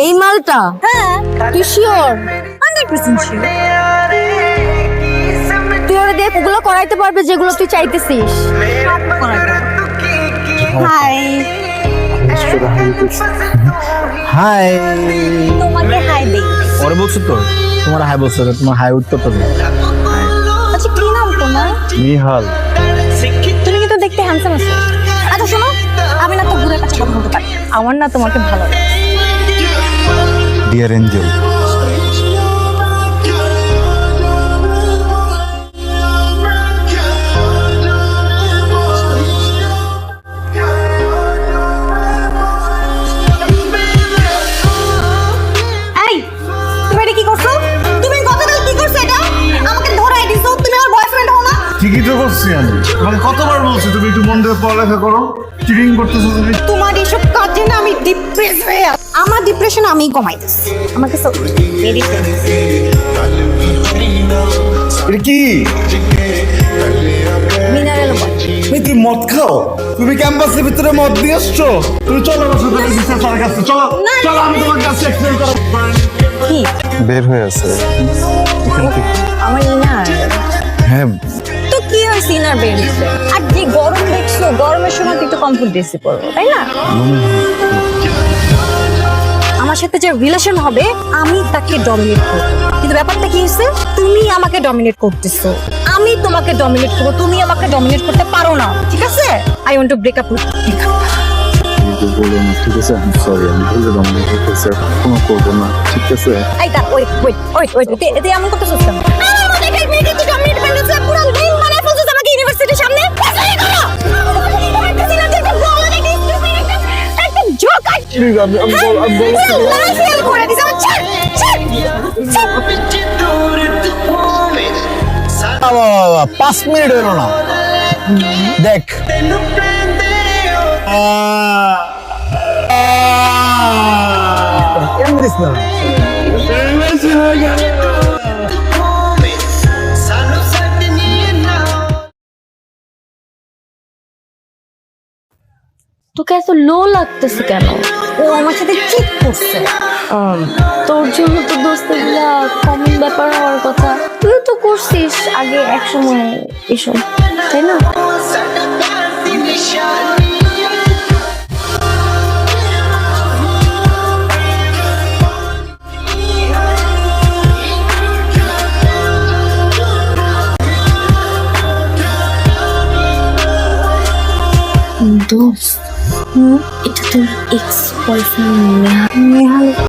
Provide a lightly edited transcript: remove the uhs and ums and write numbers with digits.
এই মালটা? হ্যাঁ, তুই শিওর? 100% sure। তুই ওরা দিয়ে ওগুলো করাইতে পারবে যেগুলো তুই চাইতেছিস? হাই, হাই। তোমাকে হাই দেই। পরে বলছো তো তোমার হাই বলছো না, তোমার হাই উঠতো তো আচ্ছা, কি নাম তোমার? নিহাল। তুমি কিন্তু দেখতে হ্যান্ডসাম আছো। আচ্ছা শোনো, আমি না তো দূরের কাছে কথা বলতে পারি, আমার না তোমাকে ভালো লাগে। ডিয়ার এঞ্জেল, এই, তুমি এটা কি করছো? তুমি গতকাল কি করছো এটা? আমাকে ধরাই দিছো, তুমি আমার বয়ফ্রেন্ড হও না? ঠিকই তো করছি আমি। তোমাকে কতবার বলছি তুমি একটু মন দিয়ে পড়ালেখা করো। চিটিং করতেছো তুমি। তোমার এইসব কাজে না আমি ডিপ্রেস হয়ে আছি। আমার ডিপ্রেশন আমি কমাইতেছি। আমাকে সব মেডিসিন। এটা কি? Mineral water. তুমি মদ খাও? তুমি ক্যাম্পাসের ভিতরে মদ দিয়ে আসছো? তুমি চলো আমার সাথে রিসার্চ স্যারের কাছে চলো। চলো আমি তোমার কাছে এক্সপ্লেইন করব। কি? বের হয়ে আছে আমার ইনার। হ্যাঁ, তো কি হয়েছে ইনার বের হয়েছে? আর যে গরম দেখছো, গরমের সময় তো একটু কমফোর্ট ড্রেসে পরবো, তাই না? আমার সাথে যে রিলেশন হবে আমি তাকে ডমিনেট করব, কিন্তু ব্যাপারটা কি হয়েছে, তুমি আমাকে ডমিনেট করতেছো, আমি তোমাকে ডমিনেট করবো, তুমি আমাকে ডমিনেট করতে পারো না, ঠিক আছে? I want to break up with. বলো না, ঠিক আছে? সরি, আমি ভুলে দমন করতেছি, কোনো করবো না, ঠিক আছে? এই দা, ওয়েট ওয়েট ওয়েট ওয়েট, এতে এমন করতেছস কেন? আমার মধ্যে একটা মেয়েকে তুই ডমিনেট করতেছিস, পুরো রিং বানায় ফেলছিস আমাকে ইউনিভার্সিটির সামনে। এই করো একটা জোক আর আমি ফেল করে দিছ। ছাড় ছাড় ছাড়। 5 মিনিট হলো না, দেখ কেন দিস না? তোকে এত লো লাগতেছে কেন? ও আমার সাথে চিট করছে। তোর জন্য তো দোস্তগুলা কমন ব্যাপার হওয়ার কথা। তুইও তো করছিস আগে এক সময় এসব, তাই না? দোস্ত, এটা তোর এক্স বয়ফ্রেন্ড নেহাল।